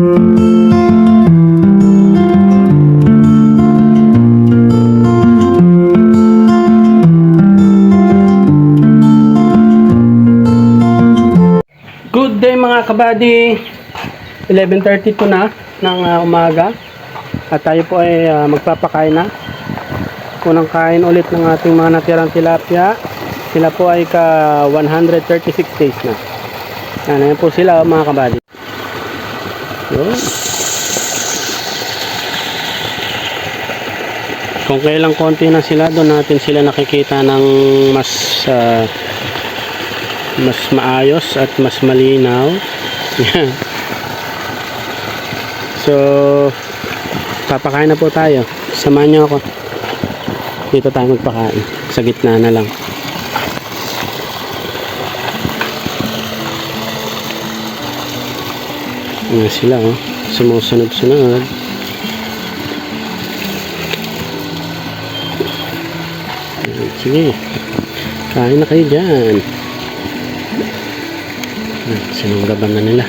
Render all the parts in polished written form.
Good day mga kabady, 11:32 na ng umaga at tayo po ay magpapakain na. Unang kain ulit ng ating mga natirang tilapia. Sila po ay ka 136 days na. Ayan po sila mga kabady. Yun. Kung kailang konti na sila, doon natin sila nakikita ng mas maayos at mas malinaw. So papakain na po tayo, samahan nyo ako. Dito tayo magpakain, sa gitna na lang. Ayan sila, oh, sumusunod-sunod. Sige, kain na kayo dyan. Sinunggaban na nila.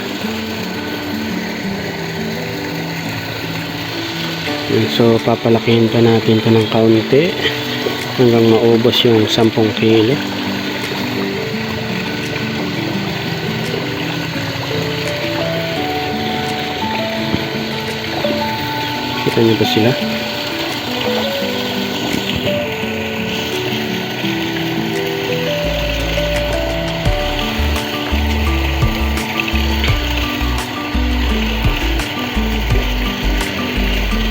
So papalakihin pa natin ito ng kaunti hanggang maubos yung 10 kilo. Kita niyo ba sila?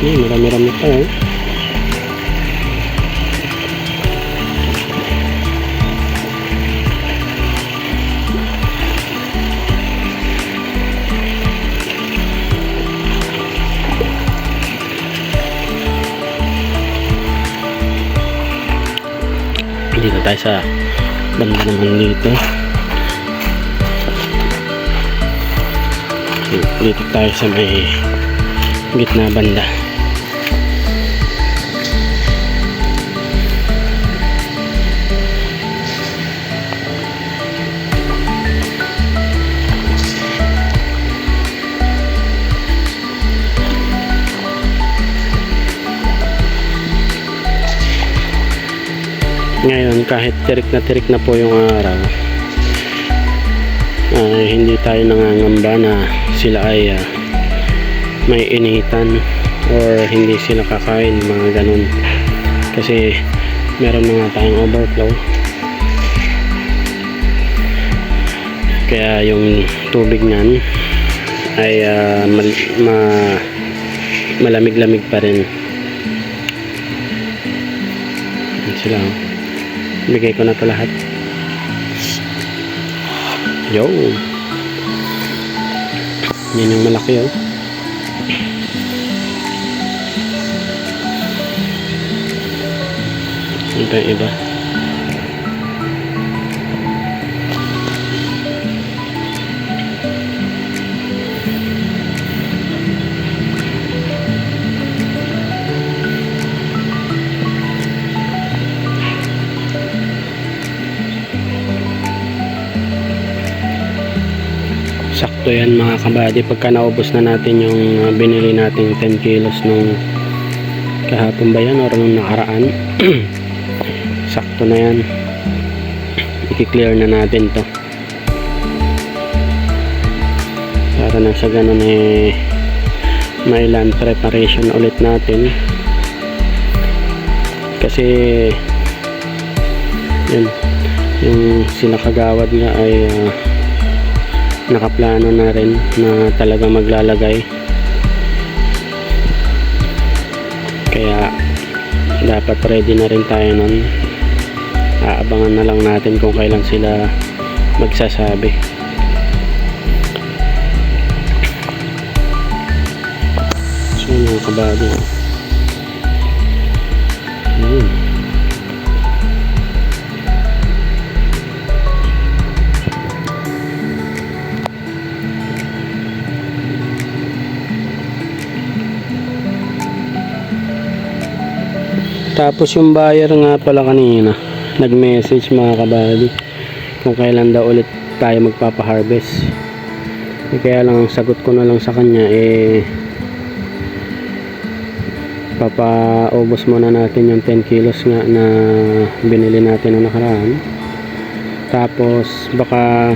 Marami-rami pa eh. Dito tayo sa banda naman dito. Dito tayo sa may gitna banda. Ngayon kahit tirik na po yung araw, hindi tayo nangangamba na sila ay may initan or hindi sila kakain, mga ganun, kasi meron na nga tayong overflow, kaya yung tubig nyan ay malamig-lamig pa rin. Yan sila, bigay ko na ito lahat. Yo, yan yung malaki, oh. Ito yung iba. Sakto yan mga kabady, pagka naubos na natin yung binili nating 10 kilos nung kahapon ba yan or nung nakaraan. Sakto na yan, i-clear na natin to para na sa ganun eh may land preparation ulit natin, kasi yun, yung sila kagawad nga ay nakaplano na rin na talaga maglalagay, kaya dapat ready na rin tayo nun. Aabangan na lang natin kung kailan sila magsasabi. So mga kabado, tapos yung buyer nga pala kanina nag-message mga kabady kung kailan daw ulit tayo magpapa-harvest. Kaya lang ang sagot ko na lang sa kanya papaubos muna natin yung 10 kilos nga na binili natin noong nakaraan. Tapos baka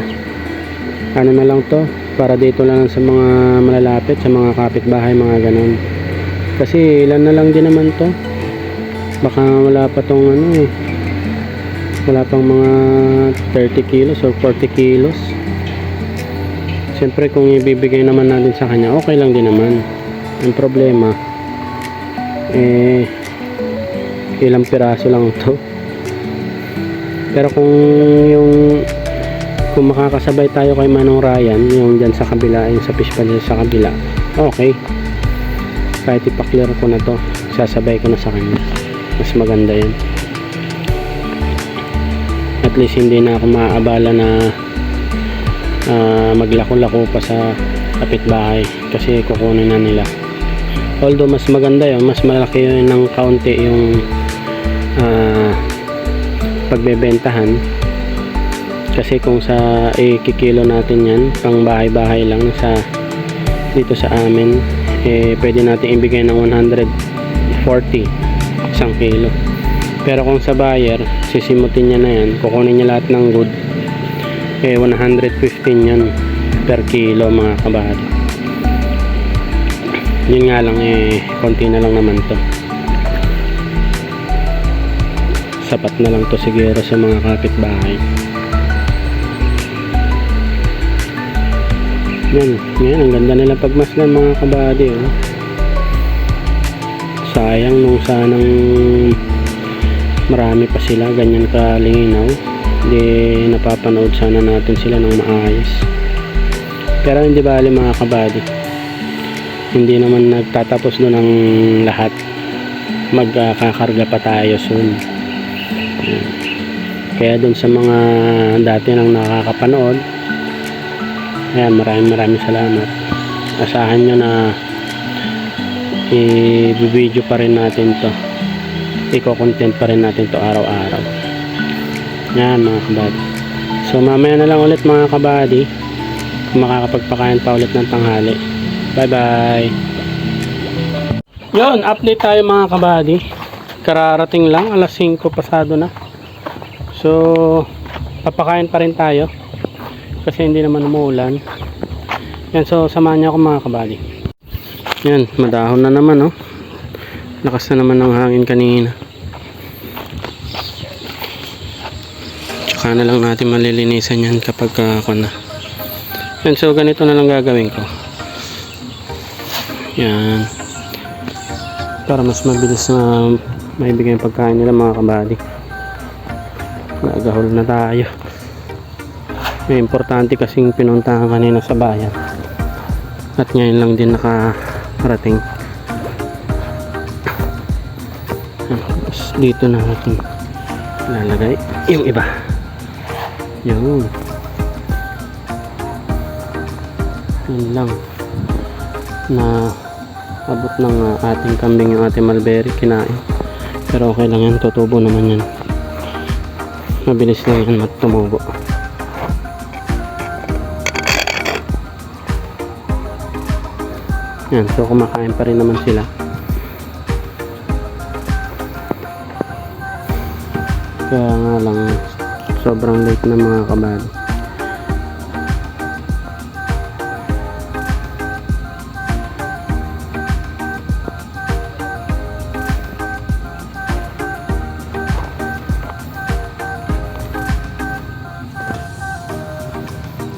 ano na lang to, para dito lang sa mga malalapit, sa mga kapitbahay, mga ganon. Kasi ilan na lang din naman to, baka wala pa tong wala pang mga 30 kilos or 40 kilos. Siyempre kung ibibigay naman natin sa kanya, okay lang din naman. Ang problema ilang piraso lang to. Pero kung makakasabay tayo kay Manong Ryan, yung dyan sa kabila, yung sa fish pond sa kabila, okay, kahit ipaklear ko na to, sasabay ko na sa kanya, mas maganda yun. At least hindi na ako maaabala na maglako-lako pa sa kapitbahay kasi kukunin na nila. Although mas maganda yun, mas malaki yun ng kaunti yung pagbebentahan, kasi kung sa kikilo natin yan pang bahay-bahay lang dito sa amin, pwede natin ibigay ng 140 isang kilo. Pero kung sa buyer, sisimutin niya na yan, kukunin niya lahat ng good, 115 yan per kilo mga kabahati. Yun nga lang, konti na lang naman to, sapat na lang to siguro sa mga kapitbahay. Yan, ang ganda nila pagmasdan mga kabady, sayang nung sanang marami pa sila, ganyan kalinaw, hindi napapanood sana natin sila ng maayos. Pero hindi bali mga kabady, hindi naman nagtatapos doon ang lahat, magkakarga pa tayo soon. Kaya dun sa mga dati nang nakakapanood, ayan, maraming salamat. Asahan nyo na i-video pa rin natin to, i-content pa rin natin to araw-araw. Yan mga kabady. So mamaya na lang ulit mga kabady, kung makakapagpakain pa ulit ng tanghali. Bye bye. Yun, update tayo mga kabady. Kararating lang, alas 5 pasado na. So papakain pa rin tayo kasi hindi naman umuulan. Yan, so samahan niyo ako mga kabady. Yan, madahon na naman, oh. Lakas na naman ng hangin kanina. Tsaka na lang natin malilinisan yan kapag ako na. Yan, so ganito na lang gagawin ko. Yan, para mas mabilis na maibigay yung pagkain nila mga kabady. Nagahol na tayo. May importante kasing pinuntahan kanina sa bayan at ngayon lang din nakarating. Tapos dito na natin lalagay yung iba. Yun lang na abot ng ating kambing yung ating mulberry kinain. Pero okay lang yan, tutubo naman yan, mabilis lang yan tumubo. Yan, so kumakain pa rin naman sila. Kaya nga lang sobrang late na mga kabady.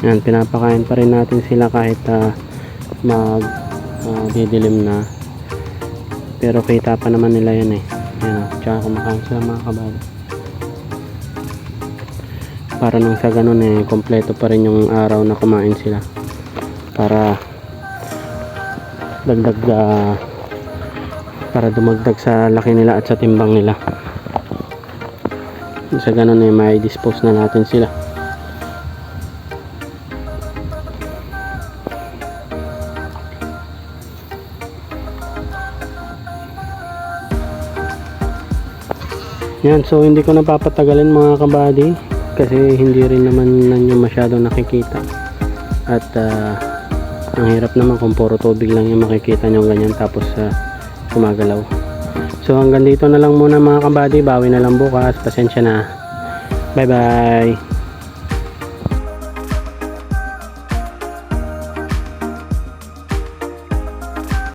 Yan, pinapakain pa rin natin sila kahit didilim na, pero kita pa naman nila yan yan, tsaka kumakain sila mga kabady, para nang sa ganun kompleto pa rin yung araw na kumain sila, para dagdag para dumagdag sa laki nila at sa timbang nila. Sa ganun may dispose na natin sila. Yan, so hindi ko napapatagalin mga kabady kasi hindi rin naman ninyo masyadong nakikita at Ang hirap naman kung puro tubig lang yung makikita nyo ganyan tapos gumagalaw. So hanggang dito na lang muna mga kabady, bawi na lang bukas, pasensya na. Bye bye.